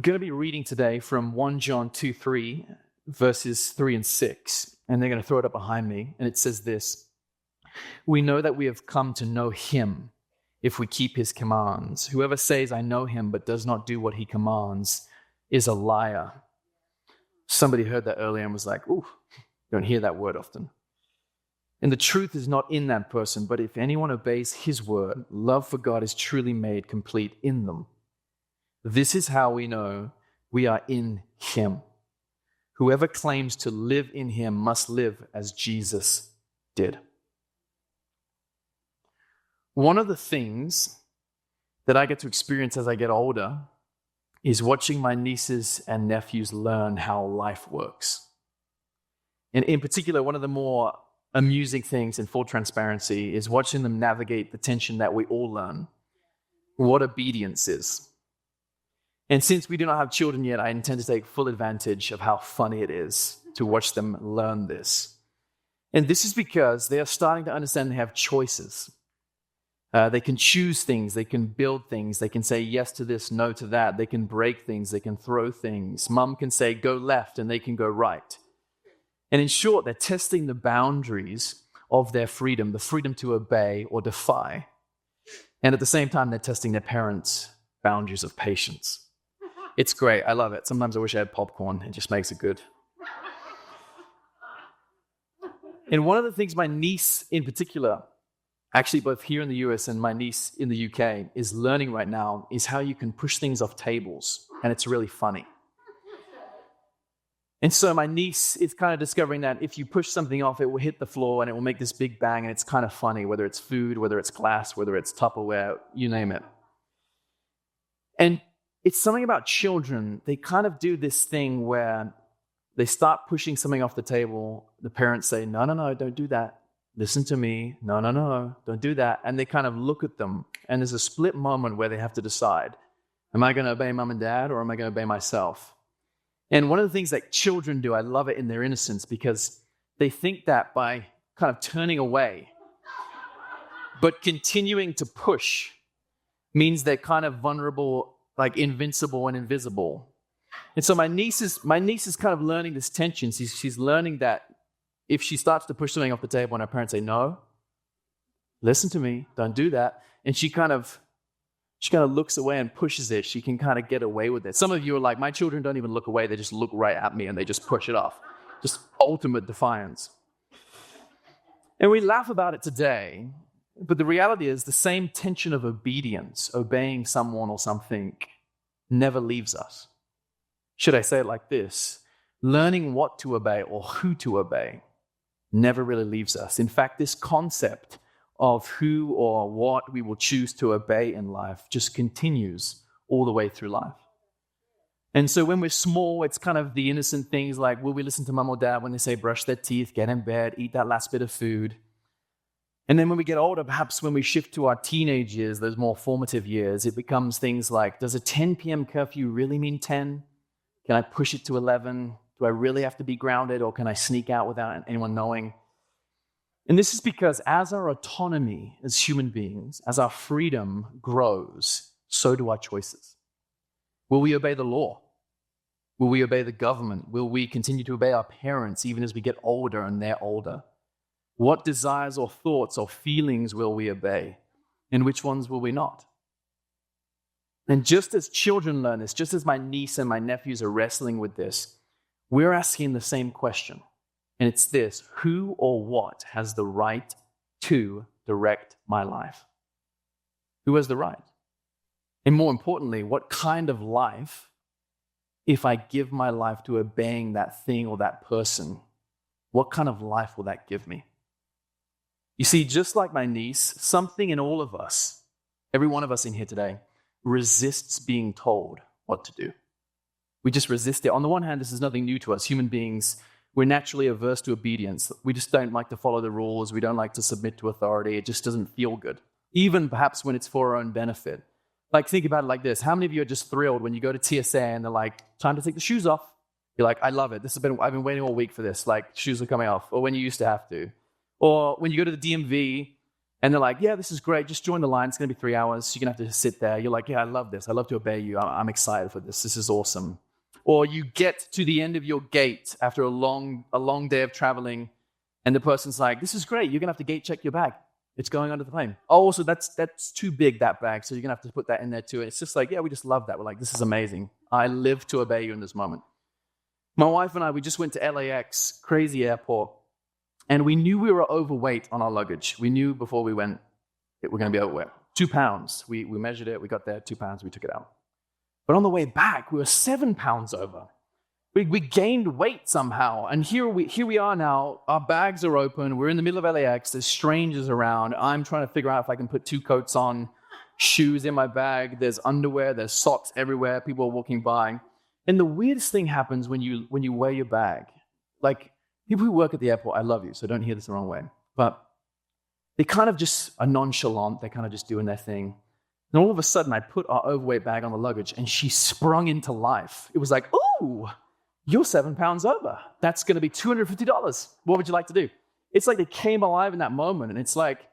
going to be reading today from 1 John 2:3, verses 3 and 6, and they're going to throw it up behind me, and it says this: "We know that we have come to know him if we keep his commands. Whoever says, 'I know him,' but does not do what he commands is a liar." Somebody heard that earlier and was like, "Ooh, don't hear that word often." And the truth is not in that person, but if anyone obeys his word, love for God is truly made complete in them. This is how we know we are in him. Whoever claims to live in him must live as Jesus did. One of the things that I get to experience as I get older is watching my nieces and nephews learn how life works. And in particular, one of the more amusing things, in full transparency, is watching them navigate the tension that we all learn, what obedience is. And since we do not have children yet, I intend to take full advantage of how funny it is to watch them learn this. And this is because they are starting to understand they have choices. They can choose things, they can build things, they can say yes to this, no to that, they can break things, they can throw things. Mom can say go left and they can go right. And in short, they're testing the boundaries of their freedom, the freedom to obey or defy. And at the same time, they're testing their parents' boundaries of patience. It's great, I love it. Sometimes I wish I had popcorn, it just makes it good. And one of the things my niece in particular, actually both here in the US and my niece in the UK, is learning right now is how you can push things off tables, and it's really funny. And so my niece is kind of discovering that if you push something off, it will hit the floor and it will make this big bang, and it's kind of funny, whether it's food, whether it's glass, whether it's Tupperware, you name it. And it's something about children. They kind of do this thing where they start pushing something off the table. The parents say, no, don't do that. Listen to me. No, don't do that. And they kind of look at them, and there's a split moment where they have to decide, am I going to obey mom and dad, or am I going to obey myself? And one of the things that children do, I love it in their innocence, because they think that by kind of turning away, but continuing to push means they're kind of vulnerable, like invincible and invisible. And so my niece is kind of learning this tension. She's learning that if she starts to push something off the table and her parents say, no, listen to me, don't do that, and she kind of looks away and pushes it, she can kind of get away with it. Some of you are like, my children don't even look away, they just look right at me and they just push it off. Just ultimate defiance. And we laugh about it today, but the reality is the same tension of obedience, obeying someone or something, never leaves us. Should I say it like this? Learning what to obey or who to obey never really leaves us. In fact, this concept of who or what we will choose to obey in life just continues all the way through life. And so when we're small, it's kind of the innocent things like, will we listen to mom or dad when they say brush their teeth, get in bed, eat that last bit of food? And then when we get older, perhaps when we shift to our teenage years, those more formative years, it becomes things like, does a 10 p.m. curfew really mean 10? Can I push it to 11? Do I really have to be grounded, or can I sneak out without anyone knowing? And this is because as our autonomy as human beings, as our freedom grows, so do our choices. Will we obey the law? Will we obey the government? Will we continue to obey our parents even as we get older and they're older? What desires or thoughts or feelings will we obey? And which ones will we not? And just as children learn this, just as my niece and my nephews are wrestling with this, we're asking the same question. And it's this: who or what has the right to direct my life? Who has the right? And more importantly, what kind of life, if I give my life to obeying that thing or that person, what kind of life will that give me? You see, just like my niece, something in all of us, every one of us in here today, resists being told what to do. We just resist it. On the one hand, this is nothing new to us. Human beings, we're naturally averse to obedience. We just don't like to follow the rules. We don't like to submit to authority. It just doesn't feel good, even perhaps when it's for our own benefit. Like, think about it like this. How many of you are just thrilled when you go to TSA and they're like, time to take the shoes off? You're like, I love it. I've been waiting all week for this. Like, shoes are coming off. Or when you used to have to. Or when you go to the DMV And they're like, yeah, this is great. Just join the line. It's going to be 3 hours. You're going to have to sit there. You're like, yeah, I love this. I love to obey you. I'm excited for this. This is awesome. Or you get to the end of your gate after a long day of traveling, and the person's like, this is great. You're going to have to gate check your bag. It's going under the plane. Oh, so that's too big, that bag. So you're going to have to put that in there too. And it's just like, yeah, we just love that. We're like, this is amazing. I live to obey you in this moment. My wife and I, we just went to LAX, crazy airport. And we knew we were overweight on our luggage. We knew before we went, we're going to be overweight. 2 pounds. We measured it. We got there, 2 pounds. We took it out. But on the way back, we were 7 pounds over. We gained weight somehow. And here we are now. Our bags are open. We're in the middle of LAX. There's strangers around. I'm trying to figure out if I can put 2 coats on, shoes in my bag. There's underwear. There's socks everywhere. People are walking by. And the weirdest thing happens when you wear your bag. Like, people who work at the airport, I love you, so don't hear this the wrong way. But they kind of just are nonchalant. They're kind of just doing their thing. And all of a sudden, I put our overweight bag on the luggage, and she sprung into life. It was like, ooh, you're 7 pounds over. That's going to be $250. What would you like to do? It's like they came alive in that moment, and it's like,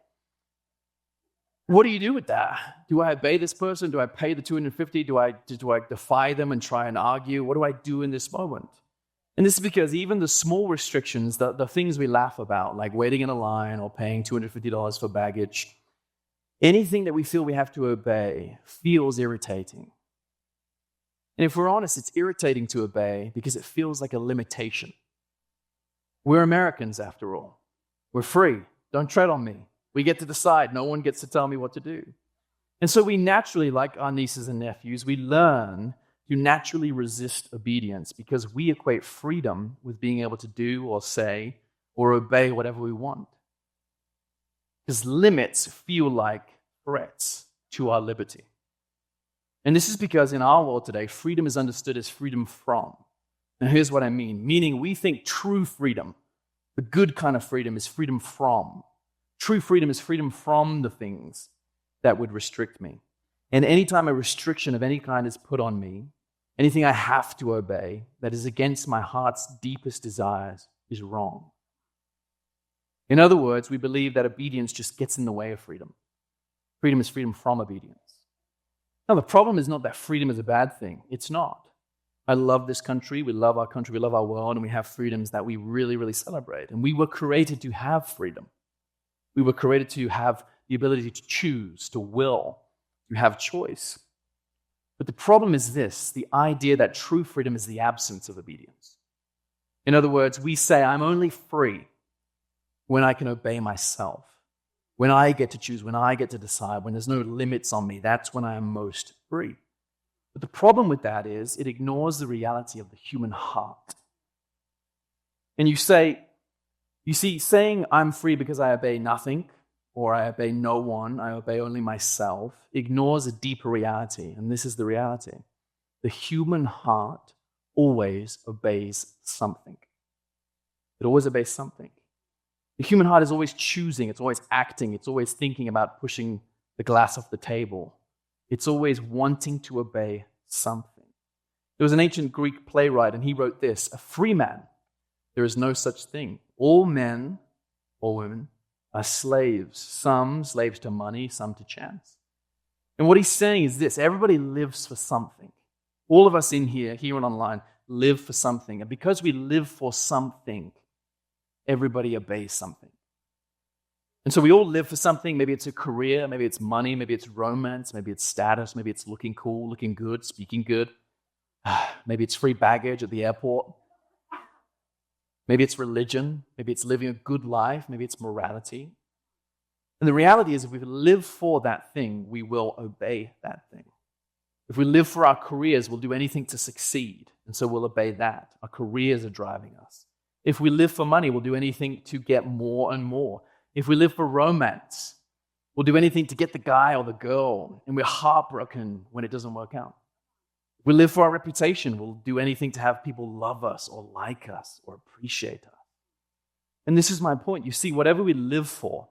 what do you do with that? Do I obey this person? Do I pay the $250? Do I defy them and try and argue? What do I do in this moment? And this is because even the small restrictions, the things we laugh about, like waiting in a line or paying $250 for baggage, anything that we feel we have to obey feels irritating. And if we're honest, it's irritating to obey because it feels like a limitation. We're Americans, after all. We're free. Don't tread on me. We get to decide. No one gets to tell me what to do. And so we naturally, like our nieces and nephews, we learn to naturally resist obedience because we equate freedom with being able to do or say or obey whatever we want. Because limits feel like threats to our liberty. And this is because in our world today, freedom is understood as freedom from. Now here's what I mean. Meaning we think true freedom, the good kind of freedom, is freedom from. True freedom is freedom from the things that would restrict me. And anytime a restriction of any kind is put on me, anything I have to obey that is against my heart's deepest desires is wrong. In other words, we believe that obedience just gets in the way of freedom. Freedom is freedom from obedience. Now, the problem is not that freedom is a bad thing. It's not. I love this country. We love our country. We love our world. And we have freedoms that we really, really celebrate. And we were created to have freedom. We were created to have the ability to choose, to will, to have choice. But the problem is this, the idea that true freedom is the absence of obedience. In other words, we say, I'm only free when I can obey myself, when I get to choose, when I get to decide, when there's no limits on me. That's when I am most free. But the problem with that is it ignores the reality of the human heart. And you see, saying I'm free because I obey nothing, or I obey no one, I obey only myself, ignores a deeper reality. And this is the reality. The human heart always obeys something. It always obeys something. The human heart is always choosing, it's always acting, it's always thinking about pushing the glass off the table. It's always wanting to obey something. There was an ancient Greek playwright, and he wrote this, a free man, there is no such thing. All men, all women, are slaves. Some slaves to money, some to chance. And what he's saying is this, everybody lives for something. All of us in here and online, live for something. And because we live for something, everybody obeys something. And so we all live for something. Maybe it's a career, maybe it's money, maybe it's romance, maybe it's status, maybe it's looking cool, looking good, speaking good. Maybe it's free baggage at the airport. Maybe it's religion, maybe it's living a good life, maybe it's morality. And the reality is if we live for that thing, we will obey that thing. If we live for our careers, we'll do anything to succeed, and so we'll obey that. Our careers are driving us. If we live for money, we'll do anything to get more and more. If we live for romance, we'll do anything to get the guy or the girl, and we're heartbroken when it doesn't work out. If we live for our reputation, we'll do anything to have people love us or like us or appreciate us. And this is my point. You see, whatever we live for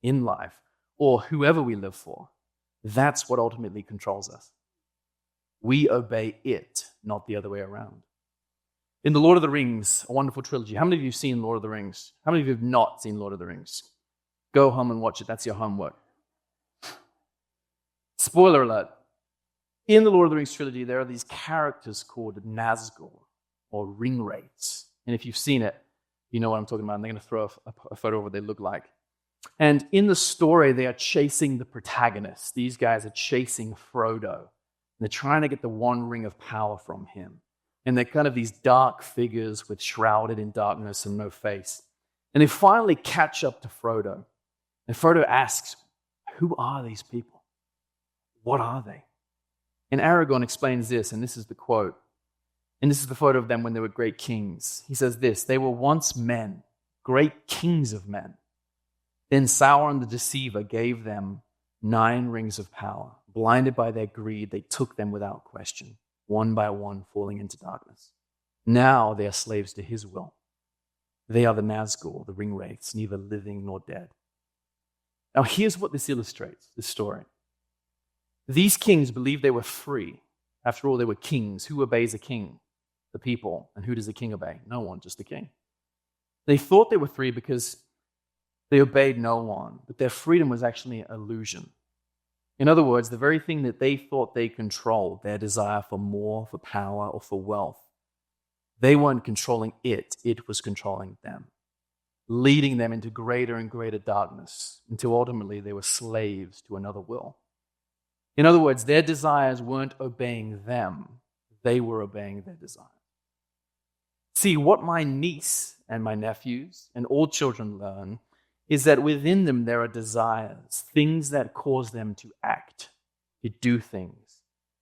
in life, or whoever we live for, that's what ultimately controls us. We obey it, not the other way around. In The Lord of the Rings, a wonderful trilogy, how many of you have seen Lord of the Rings? How many of you have not seen Lord of the Rings? Go home and watch it. That's your homework. Spoiler alert. In the Lord of the Rings trilogy, there are these characters called Nazgul, or ring wraiths. And if you've seen it, you know what I'm talking about. And they're going to throw a photo of what they look like. And in the story, they are chasing the protagonist. These guys are chasing Frodo. And they're trying to get the one ring of power from him. And they're kind of these dark figures with shrouded in darkness and no face. And they finally catch up to Frodo. And Frodo asks, who are these people? What are they? And Aragorn explains this, and this is the quote. And this is the photo of them when they were great kings. He says this, they were once men, great kings of men. Then Sauron the Deceiver gave them 9 rings of power. Blinded by their greed, they took them without question, one by one falling into darkness. Now they are slaves to his will. They are the Nazgul, the ring wraiths, neither living nor dead. Now here's what this illustrates, this story. These kings believed they were free. After all, they were kings. Who obeys a king? The people. And who does the king obey? No one, just the king. They thought they were free because they obeyed no one, but their freedom was actually an illusion. In other words, the very thing that they thought they controlled, their desire for more, for power, or for wealth, they weren't controlling it was controlling them, leading them into greater and greater darkness until ultimately they were slaves to another will. In other words, their desires weren't obeying them, they were obeying their desires. See, what my niece and my nephews and all children learn is that within them there are desires, things that cause them to act, to do things.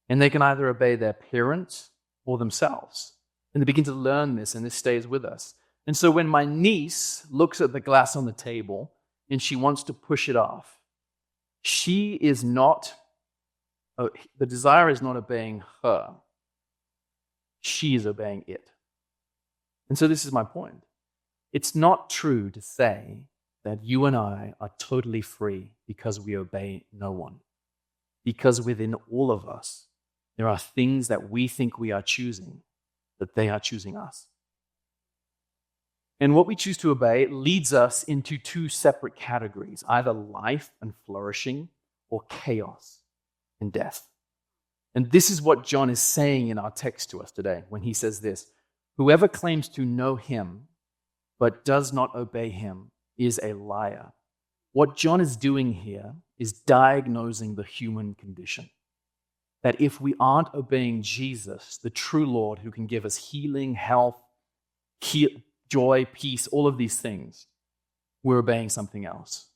And they can either obey their parents or themselves. And they begin to learn this, and this stays with us. And so when my niece looks at the glass on the table and she wants to push it off, she is not, the desire is not obeying her. She is obeying it. And so this is my point. It's not true to say that you and I are totally free because we obey no one. Because within all of us, there are things that we think we are choosing, that they are choosing us. And what we choose to obey leads us into 2 separate categories, either life and flourishing or chaos and death. And this is what John is saying in our text to us today when he says this, whoever claims to know him but does not obey him is a liar. What John is doing here is diagnosing the human condition. That if we aren't obeying Jesus, the true Lord who can give us healing, health, joy, peace, all of these things, we're obeying something else.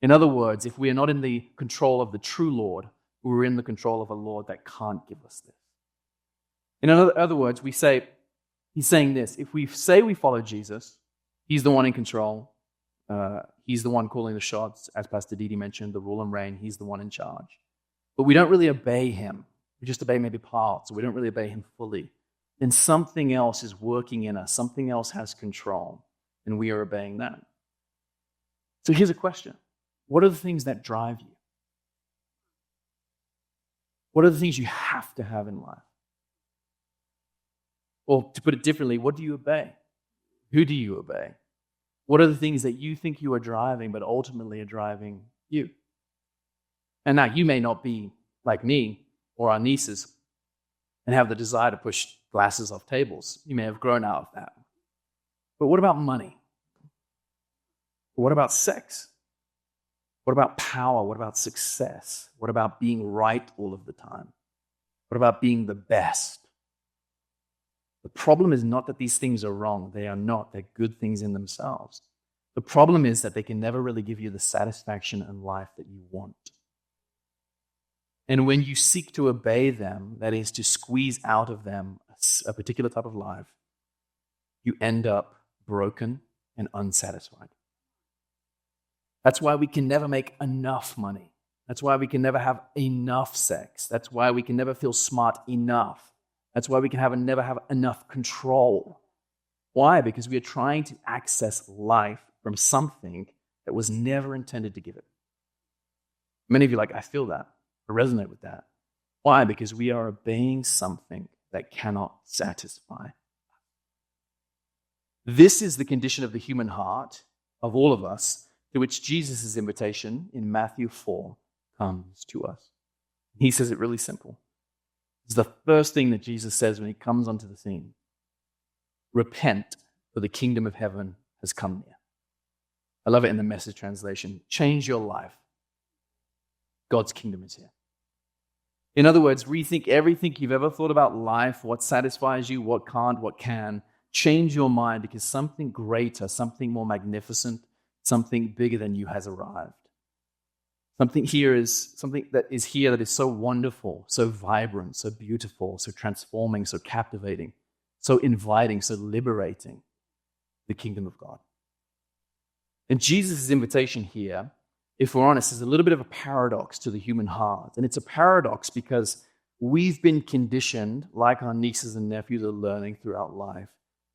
In other words, if we are not in the control of the true Lord, we're in the control of a Lord that can't give us this. In other words, he's saying this, if we say we follow Jesus, he's the one in control, he's the one calling the shots, as Pastor Didi mentioned, the rule and reign, he's the one in charge. But we don't really obey him. We just obey maybe parts, or we don't really obey him fully. Then something else is working in us. Something else has control, and we are obeying that. So here's a question. What are the things that drive you? What are the things you have to have in life? Or to put it differently, what do you obey? Who do you obey? What are the things that you think you are driving, but ultimately are driving you? And now you may not be like me or our nieces and have the desire to push glasses off tables. You may have grown out of that. But what about money? What about sex? What about power? What about success? What about being right all of the time? What about being the best? The problem is not that these things are wrong. They are not. They're good things in themselves. The problem is that they can never really give you the satisfaction in life that you want. And when you seek to obey them, that is to squeeze out of them a particular type of life, you end up broken and unsatisfied. That's why we can never make enough money. That's why we can never have enough sex. That's why we can never feel smart enough. That's why we can never have enough control. Why? Because we are trying to access life from something that was never intended to give it. Many of you are like, I feel that. I resonate with that. Why? Because we are obeying something that cannot satisfy. This is the condition of the human heart, of all of us, to which Jesus' invitation in Matthew 4 comes to us. He says it really simple. It's the first thing that Jesus says when he comes onto the scene. Repent, for the kingdom of heaven has come near. I love it in the Message translation. Change your life. God's kingdom is here. In other words, rethink everything you've ever thought about life, what satisfies you, what can't, what can. Change your mind because something greater, something more magnificent, something bigger than you has arrived. Something that is here that is so wonderful, so vibrant, so beautiful, so transforming, so captivating, so inviting, so liberating, the kingdom of God. And Jesus' invitation here, if we're honest, is a little bit of a paradox to the human heart. And it's a paradox because we've been conditioned, like our nieces and nephews are learning throughout life,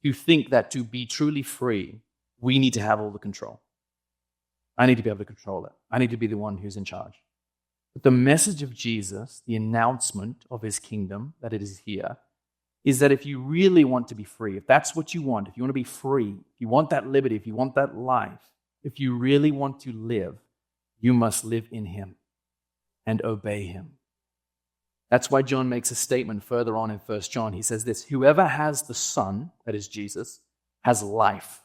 to think that to be truly free, we need to have all the control. I need to be able to control it. I need to be the one who's in charge. But the message of Jesus, the announcement of his kingdom, that it is here, is that if you really want to be free, if that's what you want, if you want to be free, if you want that liberty, if you want that life, if you really want to live, you must live in him and obey him. That's why John makes a statement further on in 1 John. He says this, whoever has the Son, that is Jesus, has life.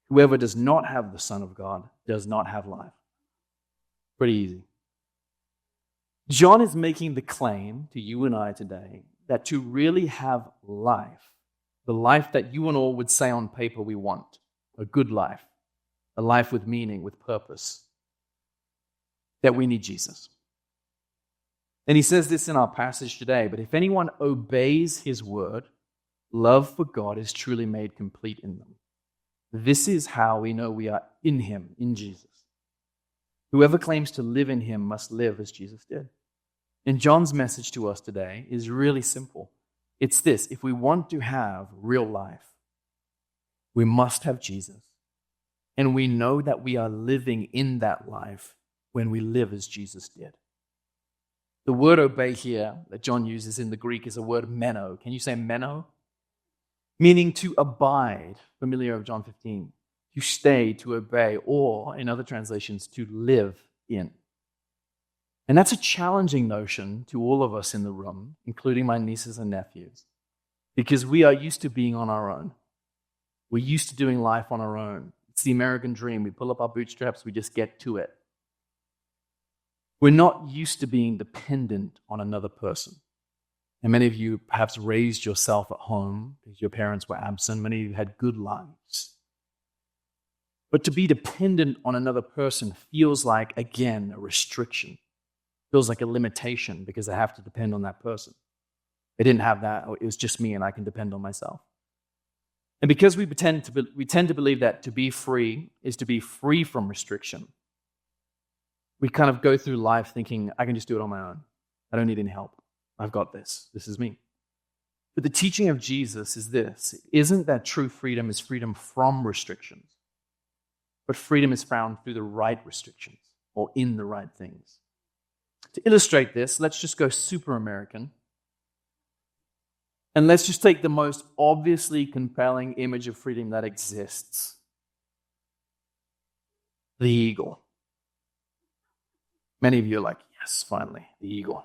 Whoever does not have the Son of God does not have life. Pretty easy. John is making the claim to you and I today that to really have life, the life that you and all would say on paper we want, a good life, a life with meaning, with purpose, that we need Jesus. And he says this in our passage today, but if anyone obeys his word, love for God is truly made complete in them. This is how we know we are in him, in Jesus. Whoever claims to live in him must live as Jesus did. And John's message to us today is really simple. It's this: if we want to have real life, we must have Jesus. And we know that we are living in that life when we live as Jesus did. The word obey here that John uses in the Greek is a word meno. Can you say meno? Meaning to abide, familiar of John 15, to stay, to obey, or in other translations, to live in. And that's a challenging notion to all of us in the room, including my nieces and nephews, because we are used to being on our own. We're used to doing life on our own. It's the American dream. We pull up our bootstraps, we just get to it. We're not used to being dependent on another person. And many of you perhaps raised yourself at home because your parents were absent. Many of you had good lives. But to be dependent on another person feels like, again, a restriction. Feels like a limitation because I have to depend on that person. They didn't have that. It was just me and I can depend on myself. And because we tend to believe that to be free is to be free from restriction, we kind of go through life thinking, I can just do it on my own. I don't need any help. I've got this. This is me. But the teaching of Jesus is this: it isn't that true freedom is freedom from restrictions, but freedom is found through the right restrictions or in the right things. To illustrate this, let's just go super American. And let's just take the most obviously compelling image of freedom that exists. The eagle. Many of you are like, yes, finally, the eagle.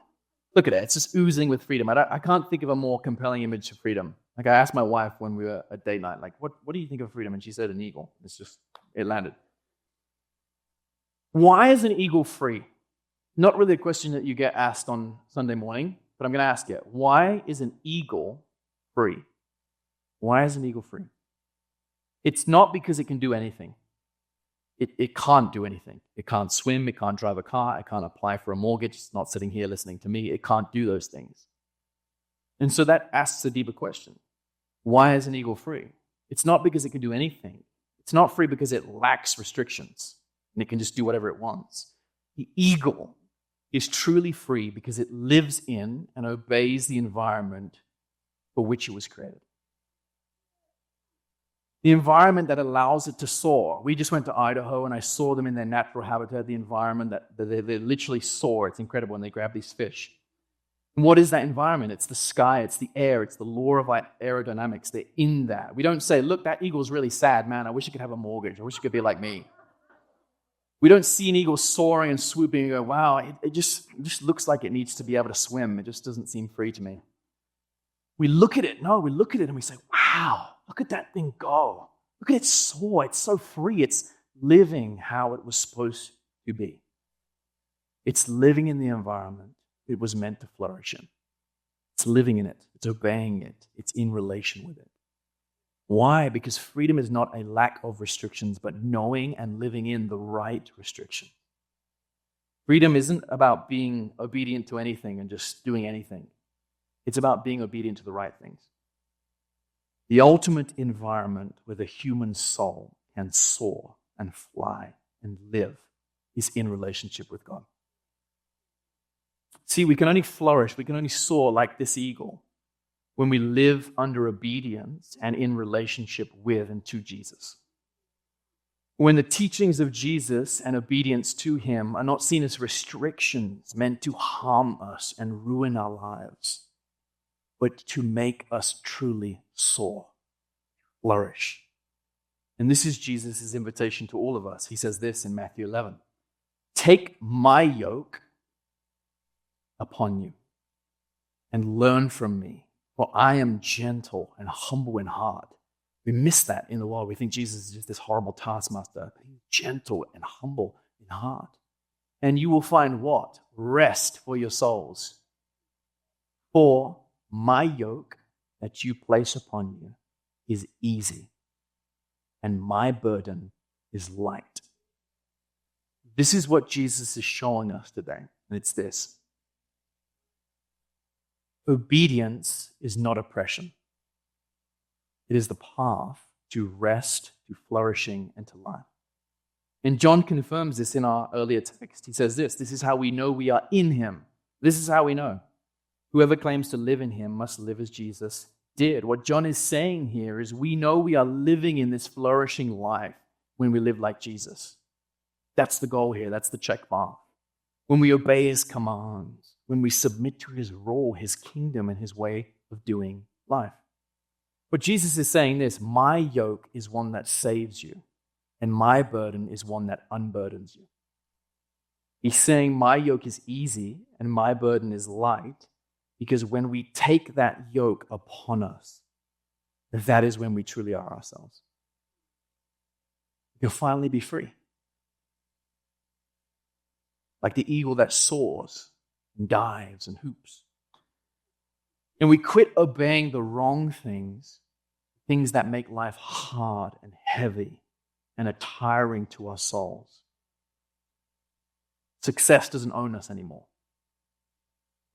Look at it. It's just oozing with freedom. I can't think of a more compelling image of freedom. Like I asked my wife when we were at date night, like, what do you think of freedom? And she said an eagle. It landed. Why is an eagle free? Not really a question that you get asked on Sunday morning, but I'm going to ask you, why is an eagle free? Why is an eagle free? It's not because it can do anything. It can't do anything. It can't swim. It can't drive a car. It can't apply for a mortgage. It's not sitting here listening to me. It can't do those things. And so that asks a deeper question. Why is an eagle free? It's not because it can do anything. It's not free because it lacks restrictions and it can just do whatever it wants. The eagle is truly free because it lives in and obeys the environment for which it was created. The environment that allows it to soar. We just went to Idaho and I saw them in their natural habitat, the environment that they literally soar. It's incredible when they grab these fish. And what is that environment? It's the sky, it's the air, it's the law of aerodynamics. They're in that. We don't say, look, that eagle's really sad, man. I wish it could have a mortgage. I wish it could be like me. We don't see an eagle soaring and swooping and go, wow, it just looks like it needs to be able to swim. It just doesn't seem free to me. We look at it. No, we look at it and we say, wow, look at that thing go. Look at it soar. It's so free. It's living how it was supposed to be. It's living in the environment it was meant to flourish in. It's living in it. It's obeying it. It's in relation with it. Why? Because freedom is not a lack of restrictions, but knowing and living in the right restriction. Freedom isn't about being obedient to anything and just doing anything. It's about being obedient to the right things. The ultimate environment where the human soul can soar and fly and live is in relationship with God. See, we can only flourish, we can only soar like this eagle when we live under obedience and in relationship with and to Jesus. When the teachings of Jesus and obedience to him are not seen as restrictions meant to harm us and ruin our lives, but to make us truly soar, flourish. And this is Jesus' invitation to all of us. He says this in Matthew 11. Take my yoke upon you and learn from me, for I am gentle and humble in heart. We miss that in the world. We think Jesus is just this horrible taskmaster. He's gentle and humble in heart. And you will find what? Rest for your souls. For my yoke that you place upon you is easy, and my burden is light. This is what Jesus is showing us today, and it's this. Obedience is not oppression. It is the path to rest, to flourishing, and to life. And John confirms this in our earlier text. He says this is how we know we are in him. This is how we know. Whoever claims to live in him must live as Jesus did. What John is saying here is we know we are living in this flourishing life when we live like Jesus. That's the goal here. That's the check mark. When we obey his commands, when we submit to his rule, his kingdom, and his way of doing life. But Jesus is saying this, my yoke is one that saves you, and my burden is one that unburdens you. He's saying my yoke is easy and my burden is light, because when we take that yoke upon us, that is when we truly are ourselves. You'll finally be free. Like the eagle that soars and dives and hoops. And we quit obeying the wrong things, things that make life hard and heavy and are tiring to our souls. Success doesn't own us anymore.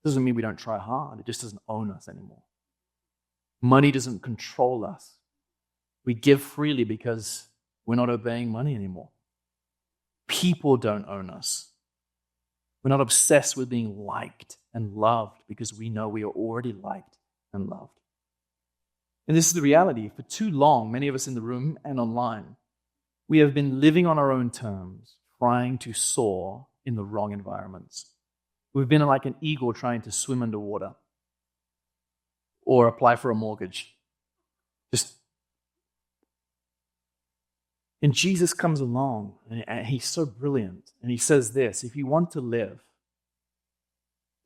It doesn't mean we don't try hard. It just doesn't own us anymore. Money doesn't control us. We give freely because we're not obeying money anymore. People don't own us. We're not obsessed with being liked and loved because we know we are already liked and loved. And this is the reality. For too long, many of us in the room and online, we have been living on our own terms, trying to soar in the wrong environments. We've been like an eagle trying to swim underwater or apply for a mortgage. And Jesus comes along, and he's so brilliant, and he says this, if you want to live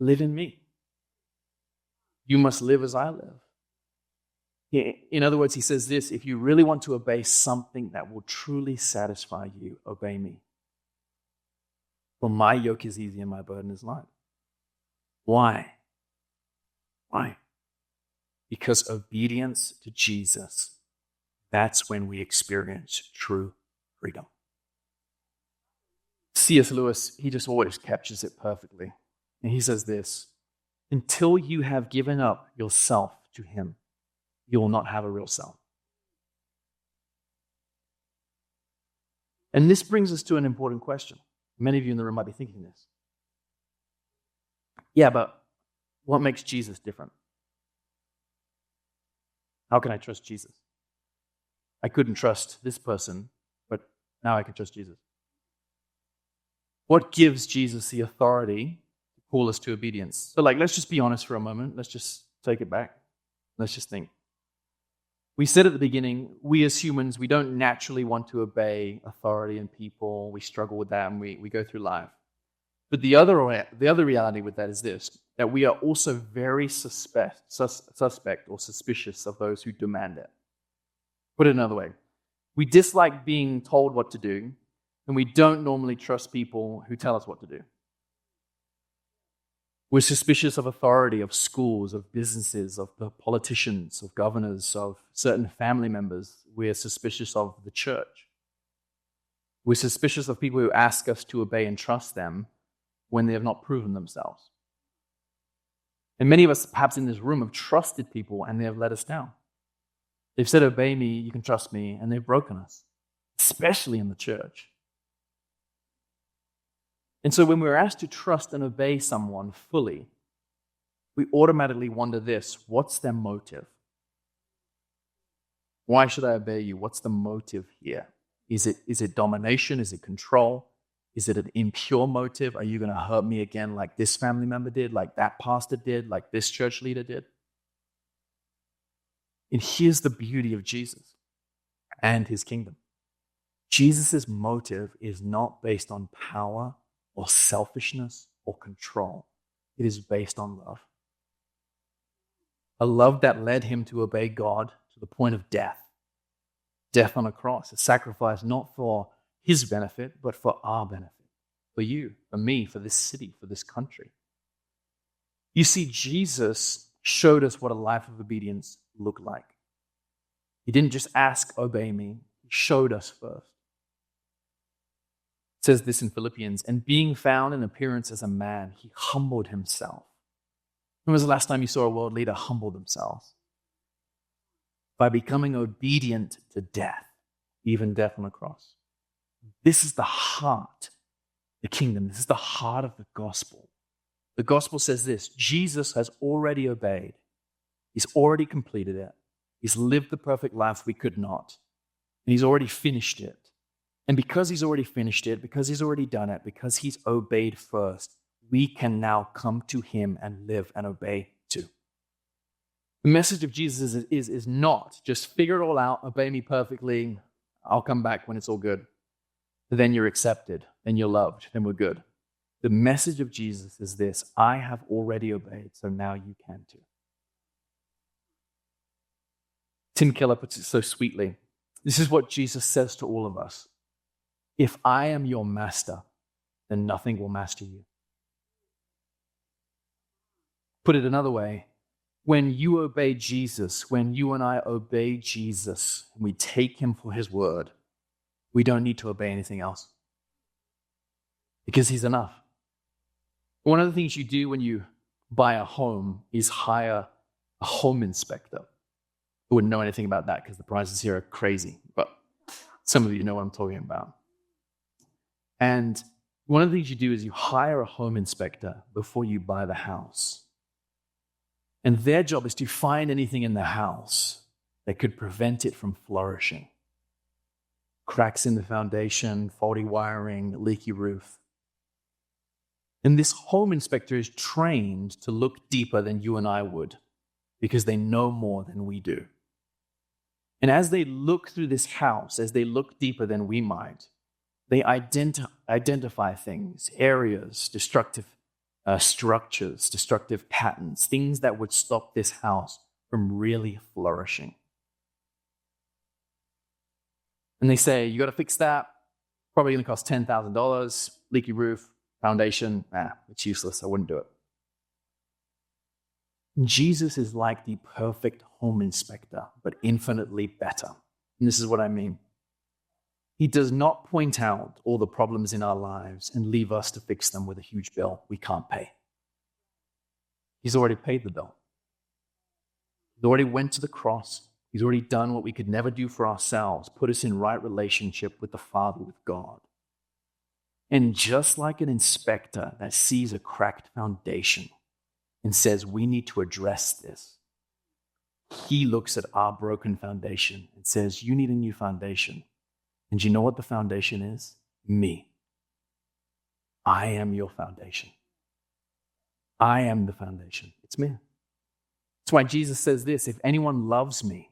in me. You must live as I live. In other words, he says this, if you really want to obey something that will truly satisfy you, obey me. For my yoke is easy and my burden is light. Why? Why? Because obedience to Jesus, that's when we experience true freedom. C.S. Lewis, he just always captures it perfectly. And he says this, until you have given up yourself to him, you will not have a real self. And this brings us to an important question. Many of you in the room might be thinking this. Yeah, but what makes Jesus different? How can I trust Jesus? I couldn't trust this person, but now I can trust Jesus. What gives Jesus the authority to call us to obedience. So let's just be honest for a moment. Let's just take it back. Let's just think. We said at the beginning, we as humans, we don't naturally want to obey authority and people. We struggle with that and we go through life. But the other reality with that is this, that we are also very suspect or suspicious of those who demand it. Put it another way, we dislike being told what to do, and we don't normally trust people who tell us what to do. We're suspicious of authority, of schools, of businesses, of the politicians, of governors, of certain family members. We're suspicious of the church. We're suspicious of people who ask us to obey and trust them when they have not proven themselves. And many of us, perhaps in this room, have trusted people and they have let us down. They've said, obey me, you can trust me, and they've broken us, especially in the church. And so when we're asked to trust and obey someone fully, we automatically wonder this: what's their motive? Why should I obey you? What's the motive here? Is it domination? Is it control? Is it an impure motive? Are you going to hurt me again like this family member did, like that pastor did, like this church leader did? And here's the beauty of Jesus and his kingdom. Jesus' motive is not based on power or selfishness or control. It is based on love. A love that led him to obey God to the point of death. Death on a cross, a sacrifice not for his benefit, but for our benefit. For you, for me, for this city, for this country. You see, Jesus showed us what a life of obedience looked like. He didn't just ask, obey me. He showed us first. It says this in Philippians, and being found in appearance as a man, he humbled himself. When was the last time you saw a world leader humble themselves? By becoming obedient to death, even death on a cross. This is the heart, the kingdom. This is the heart of the gospel. The gospel says this: Jesus has already obeyed. He's already completed it. He's lived the perfect life we could not. And he's already finished it. And because he's already finished it, because he's already done it, because he's obeyed first, we can now come to him and live and obey too. The message of Jesus is not just figure it all out, obey me perfectly, I'll come back when it's all good. Then you're accepted, then you're loved, then we're good. The message of Jesus is this: I have already obeyed, so now you can too. Tim Keller puts it so sweetly. This is what Jesus says to all of us: if I am your master, then nothing will master you. Put it another way, when you obey Jesus, when you and I obey Jesus, and we take him for his word, we don't need to obey anything else because he's enough. One of the things you do when you buy a home is hire a home inspector. I wouldn't know anything about that because the prices here are crazy, but some of you know what I'm talking about. And one of the things you do is you hire a home inspector before you buy the house. And their job is to find anything in the house that could prevent it from flourishing. Cracks in the foundation, faulty wiring, leaky roof. And this home inspector is trained to look deeper than you and I would because they know more than we do. And as they look through this house, as they look deeper than we might, they identify things, areas, destructive structures, destructive patterns, things that would stop this house from really flourishing. And they say, you got to fix that. Probably going to cost $10,000. Leaky roof, foundation, it's useless. I wouldn't do it. Jesus is like the perfect home inspector, but infinitely better. And this is what I mean. He does not point out all the problems in our lives and leave us to fix them with a huge bill we can't pay. He's already paid the bill. He's already went to the cross. He's already done what we could never do for ourselves, put us in right relationship with the Father, with God. And just like an inspector that sees a cracked foundation and says, we need to address this, he looks at our broken foundation and says, you need a new foundation. And you know what the foundation is? Me. I am your foundation. I am the foundation. It's me. That's why Jesus says this, if anyone loves me,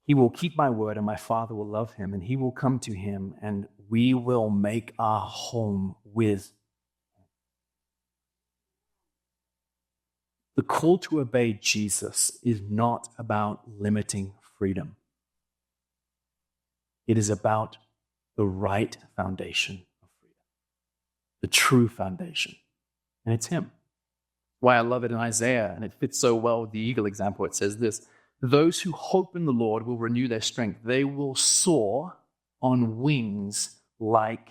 he will keep my word and my Father will love him and he will come to him and we will make our home with him. The call to obey Jesus is not about limiting freedom. It is about the right foundation of freedom, the true foundation, and it's him. Why I love it in Isaiah, and it fits so well with the eagle example. It says this, those who hope in the Lord will renew their strength. They will soar on wings like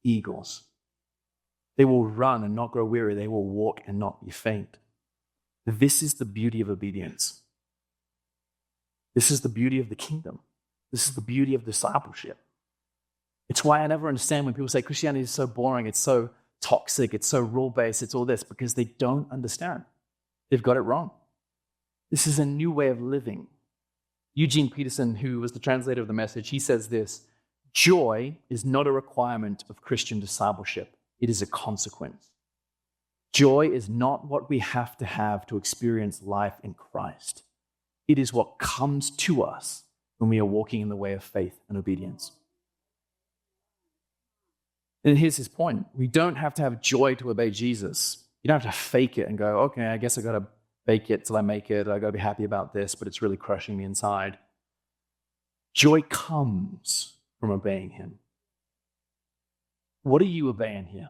eagles. They will run and not grow weary. They will walk and not be faint. This is the beauty of obedience. This is the beauty of the kingdom. This is the beauty of discipleship. It's why I never understand when people say Christianity is so boring, it's so toxic, it's so rule-based, it's all this, because they don't understand. They've got it wrong. This is a new way of living. Eugene Peterson, who was the translator of the Message, he says this, joy is not a requirement of Christian discipleship. It is a consequence. Joy is not what we have to experience life in Christ. It is what comes to us when we are walking in the way of faith and obedience. And here's his point. We don't have to have joy to obey Jesus. You don't have to fake it and go, okay, I guess I got to fake it till I make it. I got to be happy about this, but it's really crushing me inside. Joy comes from obeying him. What are you obeying here?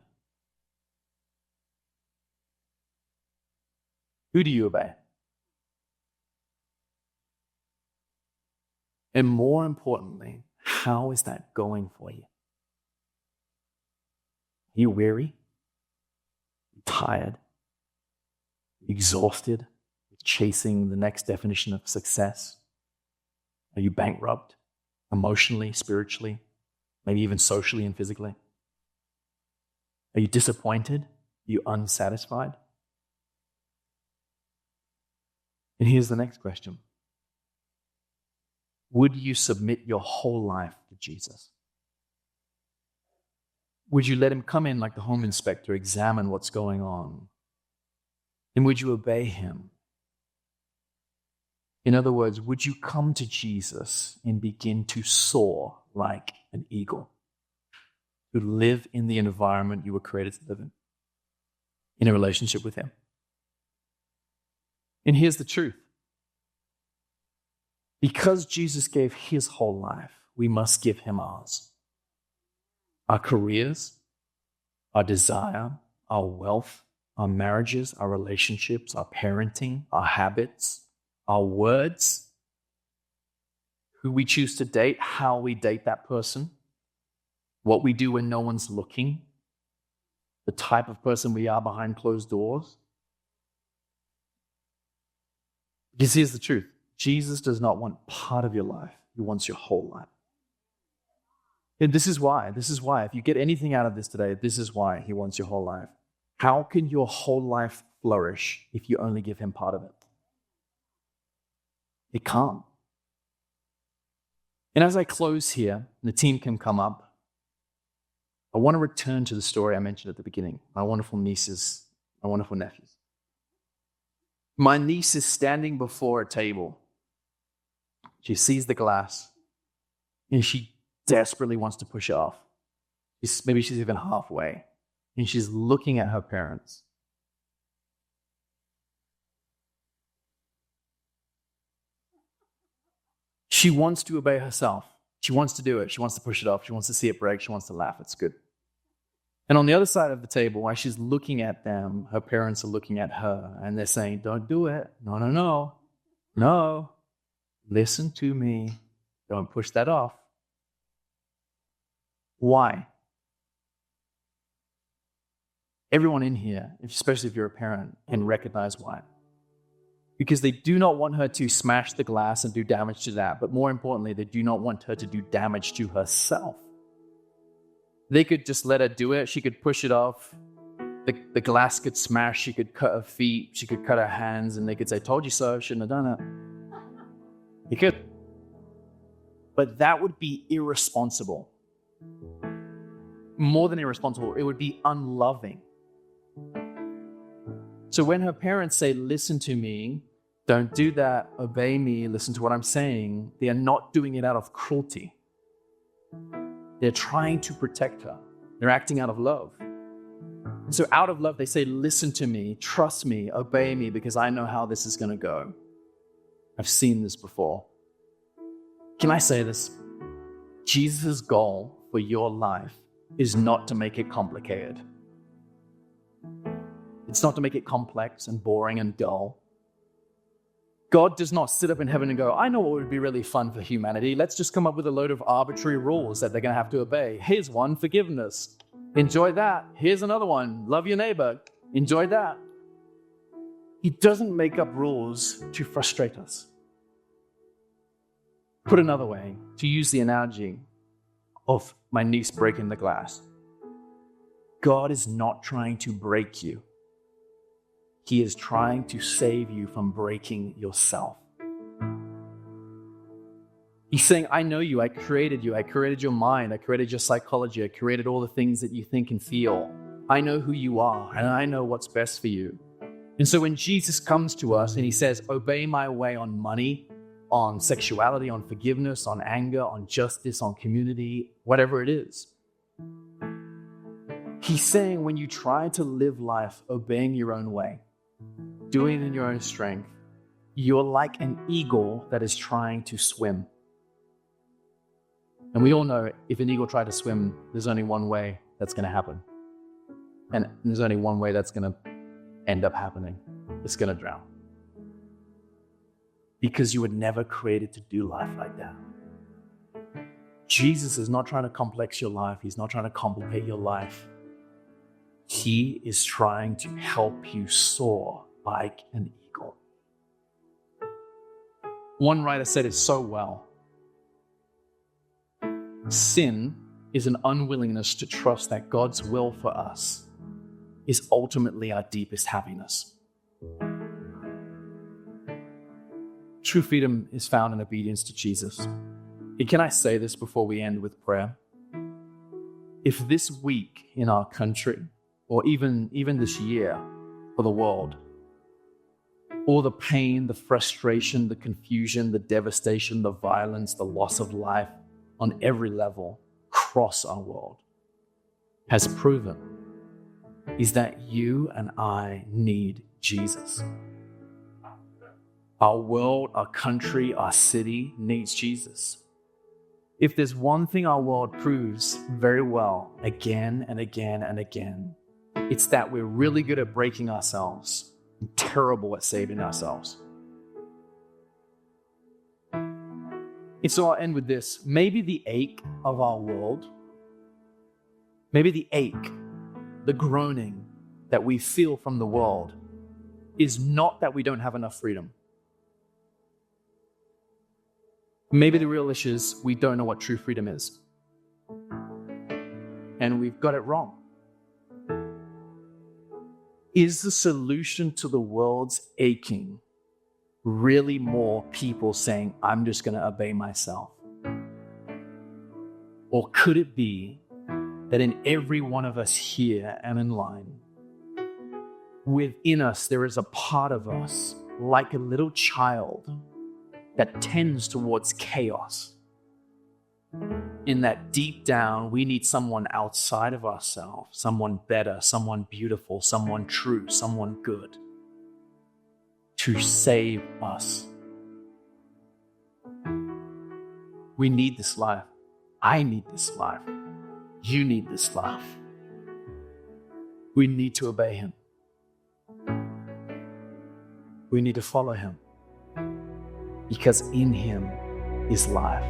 Who do you obey? And more importantly, how is that going for you? Are you weary? Tired? Exhausted with chasing the next definition of success? Are you bankrupt emotionally, spiritually, maybe even socially and physically? Are you disappointed? Are you unsatisfied? And here's the next question. Would you submit your whole life to Jesus? Would you let him come in like the home inspector, examine what's going on? And would you obey him? In other words, would you come to Jesus and begin to soar like an eagle? To live in the environment you were created to live in a relationship with him. And here's the truth. Because Jesus gave his whole life, we must give him ours. Our careers, our desire, our wealth, our marriages, our relationships, our parenting, our habits, our words, who we choose to date, how we date that person, what we do when no one's looking, the type of person we are behind closed doors. Because here's the truth. Jesus does not want part of your life. He wants your whole life. And this is why. If you get anything out of this today, this is why he wants your whole life. How can your whole life flourish if you only give him part of it? It can't. And as I close here, and the team can come up, I want to return to the story I mentioned at the beginning. My wonderful nieces, my wonderful nephews. My niece is standing before a table. She sees the glass, and she desperately wants to push it off. Maybe she's even halfway, and she's looking at her parents. She wants to obey herself. She wants to do it. She wants to push it off. She wants to see it break. She wants to laugh. It's good. And on the other side of the table, while she's looking at them, her parents are looking at her, and they're saying, don't do it. No. Listen to me. Don't push that off. Why? Everyone in here, especially if you're a parent, can recognize why. Because they do not want her to smash the glass and do damage to that. But more importantly, they do not want her to do damage to herself. They could just let her do it. She could push it off. The glass could smash. She could cut her feet. She could cut her hands. And they could say, told you so. Shouldn't have done it. You could. But that would be irresponsible. More than irresponsible, it would be unloving. So when her parents say, listen to me, don't do that, obey me, listen to what I'm saying, they are not doing it out of cruelty. They're trying to protect her. They're acting out of love. And so out of love, they say, listen to me, trust me, obey me, because I know how this is going to go. I've seen this before. Can I say this? Jesus' goal for your life is not to make it complicated. It's not to make it complex and boring and dull. God does not sit up in heaven and go, I know what would be really fun for humanity. Let's just come up with a load of arbitrary rules that they're going to have to obey. Here's one, forgiveness. Enjoy that. Here's another one, love your neighbor. Enjoy that. He doesn't make up rules to frustrate us. Put another way, to use the analogy of my niece breaking the glass, God is not trying to break you. He is trying to save you from breaking yourself. He's saying, I know you, I created your mind, I created your psychology, I created all the things that you think and feel. I know who you are, and I know what's best for you. And so when Jesus comes to us and he says, obey my way on money, on sexuality, on forgiveness, on anger, on justice, on community, whatever it is, he's saying when you try to live life obeying your own way, doing it in your own strength, you're like an eagle that is trying to swim. And we all know if an eagle tried to swim, there's only one way that's going to happen. And there's only one way that's going to end up happening. It's going to drown. Because you were never created to do life like that. Jesus is not trying to complex your life. He's not trying to complicate your life. He is trying to help you soar like an eagle. One writer said it so well. Sin is an unwillingness to trust that God's will for us is ultimately our deepest happiness. True freedom is found in obedience to Jesus. And can I say this before we end with prayer? If this week in our country, or even this year for the world, all the pain, the frustration, the confusion, the devastation, the violence, the loss of life on every level across our world has proven is that you and I need Jesus. Our world, our country, our city needs Jesus. If there's one thing our world proves very well again and again and again, it's that we're really good at breaking ourselves and terrible at saving ourselves. And so I'll end with this. Maybe the ache of our world, maybe the ache, the groaning that we feel from the world is not that we don't have enough freedom. Maybe the real issue is we don't know what true freedom is. And we've got it wrong. Is the solution to the world's aching really more people saying, I'm just going to obey myself? Or could it be that in every one of us here and in line, within us there is a part of us, like a little child, that tends towards chaos, in that deep down we need someone outside of ourselves, someone better, someone beautiful, someone true, someone good to save us. We need this life. I need this life. You need this life. We need to obey him. We need to follow him. Because in him is life.